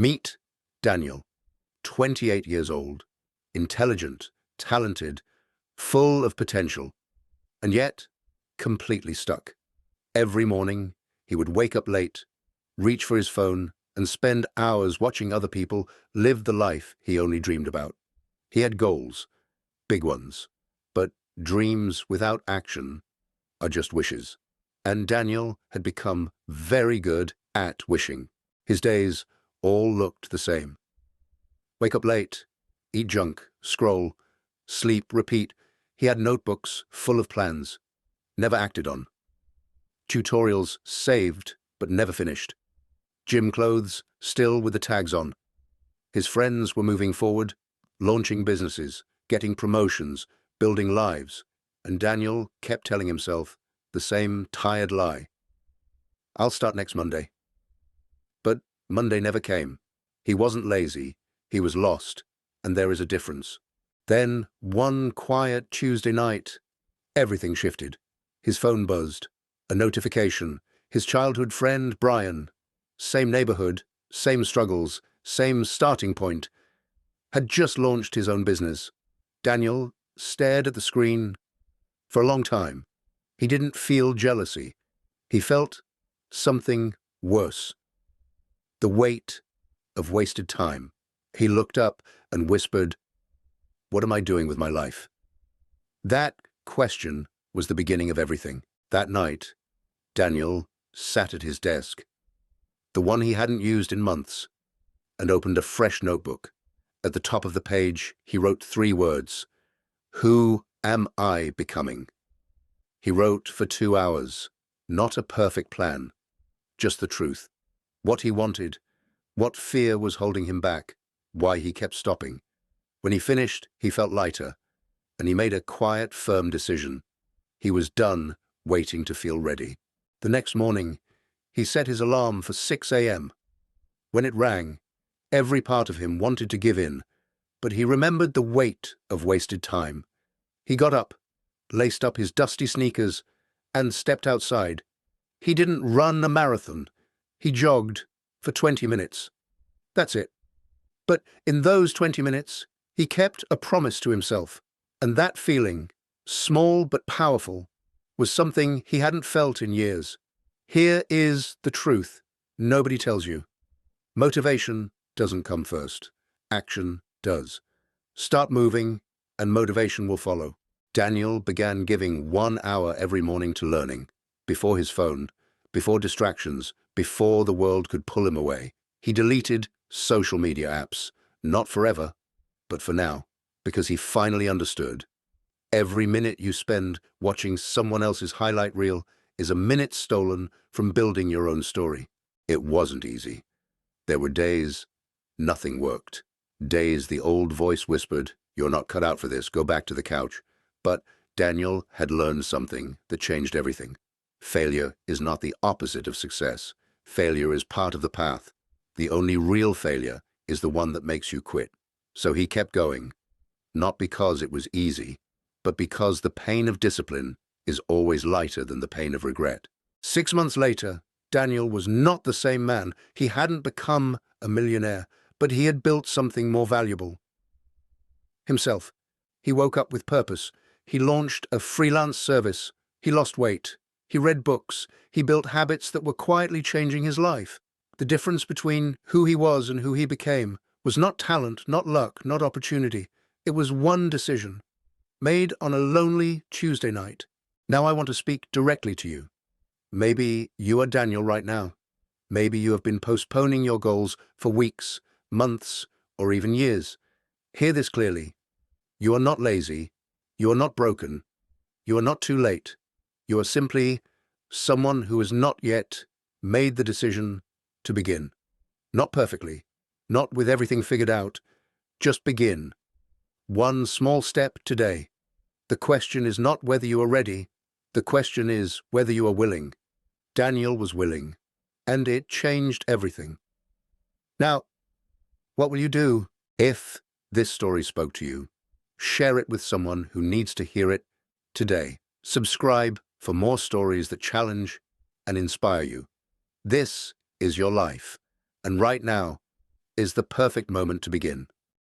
Meet Daniel, 28 years old, intelligent, talented, full of potential, and yet completely stuck. Every morning, he would wake up late, reach for his phone, and spend hours watching other people live the life he only dreamed about. He had goals, big ones, but dreams without action are just wishes. And Daniel had become very good at wishing. His days all looked the same. Wake up late, eat junk, scroll, sleep, repeat. He had notebooks full of plans, never acted on. Tutorials saved, but never finished. Gym clothes still with the tags on. His friends were moving forward, launching businesses, getting promotions, building lives, and Daniel kept telling himself the same tired lie. I'll start next Monday. But Monday never came. He wasn't lazy, he was lost, and there is a difference. Then, one quiet Tuesday night, everything shifted. His phone buzzed. A notification. His childhood friend, Brian, same neighborhood, same struggles, same starting point, had just launched his own business. Daniel stared at the screen for a long time. He didn't feel jealousy. He felt something worse. The weight of wasted time. He looked up and whispered, "What am I doing with my life?" That question was the beginning of everything. That night, Daniel sat at his desk, the one he hadn't used in months, and opened a fresh notebook. At the top of the page, he wrote 3 words: "Who am I becoming?" He wrote for 2 hours, not a perfect plan, just the truth. What he wanted, what fear was holding him back, why he kept stopping. When he finished, he felt lighter, and he made a quiet, firm decision. He was done waiting to feel ready. The next morning, he set his alarm for 6 a.m. When it rang, every part of him wanted to give in, but he remembered the weight of wasted time. He got up, laced up his dusty sneakers, and stepped outside. He didn't run a marathon. He jogged for 20 minutes. That's it. But in those 20 minutes, he kept a promise to himself, and that feeling, small but powerful, was something he hadn't felt in years. Here is the truth nobody tells you. Motivation doesn't come first. Action does. Start moving, and motivation will follow. Daniel began giving 1 hour every morning to learning, before his phone, before distractions, before the world could pull him away. He deleted social media apps, not forever, but for now, because he finally understood. Every minute you spend watching someone else's highlight reel is a minute stolen from building your own story. It wasn't easy. There were days nothing worked. Days the old voice whispered, "You're not cut out for this, go back to the couch." But Daniel had learned something that changed everything. Failure is not the opposite of success. Failure is part of the path. The only real failure is the one that makes you quit. So he kept going, not because it was easy, but because the pain of discipline is always lighter than the pain of regret. 6 months later, Daniel was not the same man. He hadn't become a millionaire, but he had built something more valuable. Himself. He woke up with purpose. He launched a freelance service. He lost weight. He read books. He built habits that were quietly changing his life. The difference between who he was and who he became was not talent, not luck, not opportunity. It was one decision, made on a lonely Tuesday night. Now I want to speak directly to you. Maybe you are Daniel right now. Maybe you have been postponing your goals for weeks, months, or even years. Hear this clearly. You are not lazy. You are not broken. You are not too late. You are simply someone who has not yet made the decision to begin. Not perfectly, not with everything figured out. Just begin. One small step today. The question is not whether you are ready. The question is whether you are willing. Daniel was willing, and it changed everything. Now, what will you do if this story spoke to you? Share it with someone who needs to hear it today. Subscribe for more stories that challenge and inspire you. This is your life, and right now, is the perfect moment to begin.